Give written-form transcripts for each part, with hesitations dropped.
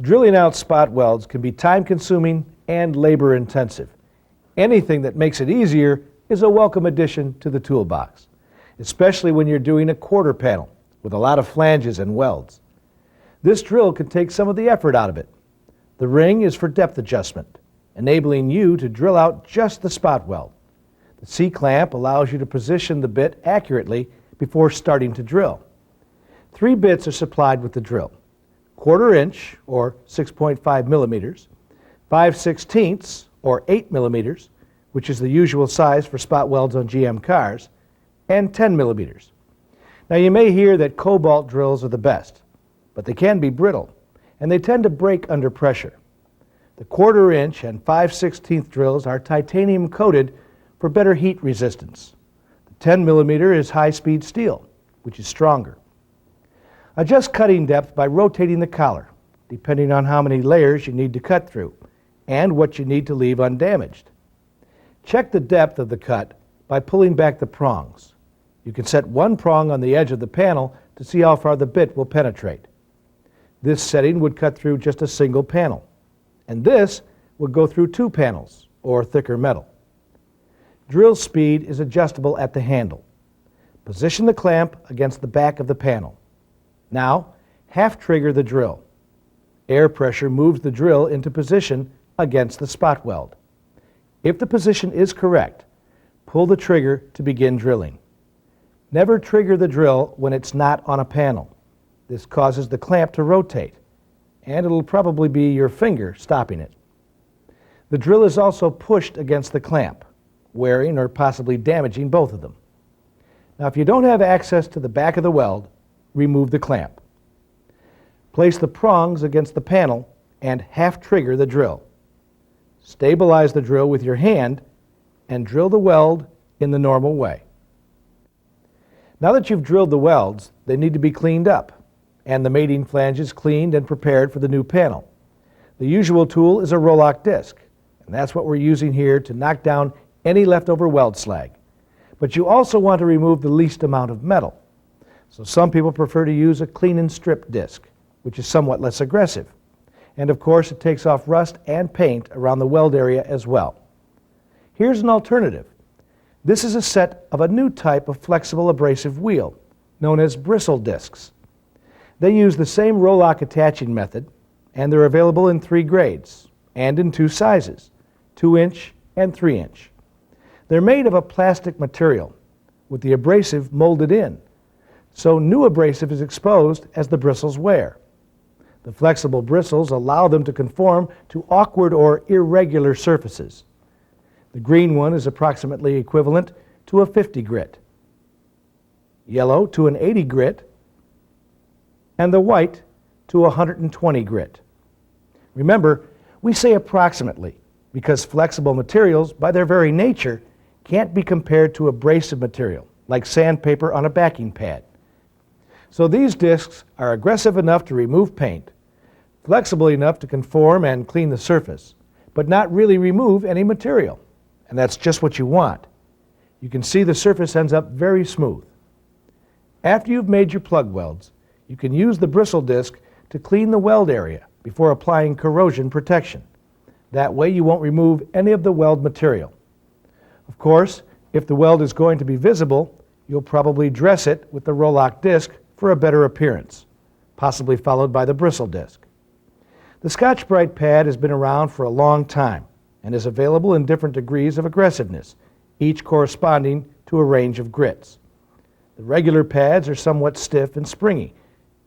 Drilling out spot welds can be time-consuming and labor-intensive. Anything that makes it easier is a welcome addition to the toolbox, especially when you're doing a quarter panel with a lot of flanges and welds. This drill can take some of the effort out of it. The ring is for depth adjustment, enabling you to drill out just the spot weld. The C-clamp allows you to position the bit accurately before starting to drill. 3 bits are supplied with the drill: 1/4 inch or 6.5 millimeters, 5/16 or 8 millimeters, which is the usual size for spot welds on GM cars, and 10 millimeters. Now you may hear that cobalt drills are the best, but they can be brittle, and they tend to break under pressure. The 1/4 inch and 5/16 drills are titanium coated for better heat resistance. The 10 millimeter is high-speed steel, which is stronger. Adjust cutting depth by rotating the collar, depending on how many layers you need to cut through and what you need to leave undamaged. Check the depth of the cut by pulling back the prongs. You can set one prong on the edge of the panel to see how far the bit will penetrate. This setting would cut through just a single panel, and this would go through 2 panels or thicker metal. Drill speed is adjustable at the handle. Position the clamp against the back of the panel. Now, half trigger the drill. Air pressure moves the drill into position against the spot weld. If the position is correct, pull the trigger to begin drilling. Never trigger the drill when it's not on a panel. This causes the clamp to rotate, and it'll probably be your finger stopping it. The drill is also pushed against the clamp, wearing or possibly damaging both of them. Now, if you don't have access to the back of the weld, remove the clamp. Place the prongs against the panel and half trigger the drill. Stabilize the drill with your hand and drill the weld in the normal way. Now that you've drilled the welds, they need to be cleaned up and the mating flanges cleaned and prepared for the new panel. The usual tool is a roll-lock disc, and that's what we're using here to knock down any leftover weld slag. But you also want to remove the least amount of metal. So some people prefer to use a clean and strip disc, which is somewhat less aggressive. And of course, it takes off rust and paint around the weld area as well. Here's an alternative. This is a set of a new type of flexible abrasive wheel, known as bristle discs. They use the same roll-lock attaching method, and they're available in 3 grades and in 2 sizes, 2-inch and 3-inch. They're made of a plastic material with the abrasive molded in, so new abrasive is exposed as the bristles wear. The flexible bristles allow them to conform to awkward or irregular surfaces. The green one is approximately equivalent to a 50 grit, yellow to an 80 grit, and the white to a 120 grit. Remember, we say approximately because flexible materials, by their very nature, can't be compared to abrasive material like sandpaper on a backing pad. So these discs are aggressive enough to remove paint, flexible enough to conform and clean the surface, but not really remove any material. And that's just what you want. You can see the surface ends up very smooth. After you've made your plug welds, you can use the bristle disc to clean the weld area before applying corrosion protection. That way you won't remove any of the weld material. Of course, if the weld is going to be visible, you'll probably dress it with the roll-lock disc for a better appearance, possibly followed by the bristle disc. The Scotch-Brite pad has been around for a long time and is available in different degrees of aggressiveness, each corresponding to a range of grits. The regular pads are somewhat stiff and springy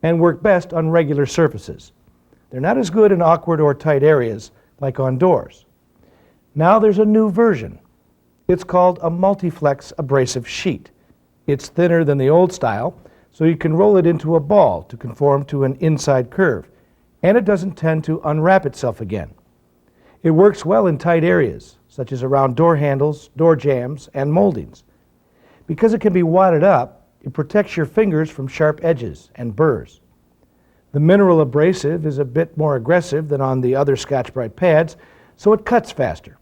and work best on regular surfaces. They're not as good in awkward or tight areas like on doors. Now there's a new version. It's called a multiflex abrasive sheet. It's thinner than the old style, so you can roll it into a ball to conform to an inside curve, and it doesn't tend to unwrap itself again. It works well in tight areas, such as around door handles, door jambs, and moldings. Because it can be wadded up, it protects your fingers from sharp edges and burrs. The mineral abrasive is a bit more aggressive than on the other Scotch-Brite pads, so it cuts faster.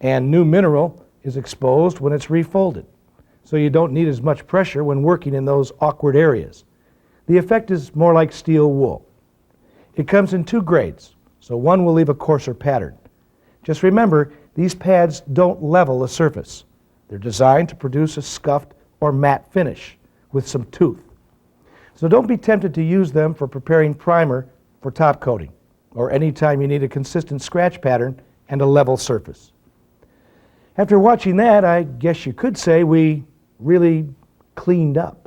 And new mineral is exposed when it's refolded, so you don't need as much pressure when working in those awkward areas. The effect is more like steel wool. It comes in two grades, so one will leave a coarser pattern. Just remember, these pads don't level a surface. They're designed to produce a scuffed or matte finish with some tooth. So don't be tempted to use them for preparing primer for top coating, or anytime you need a consistent scratch pattern and a level surface. After watching that, I guess you could say we really cleaned up.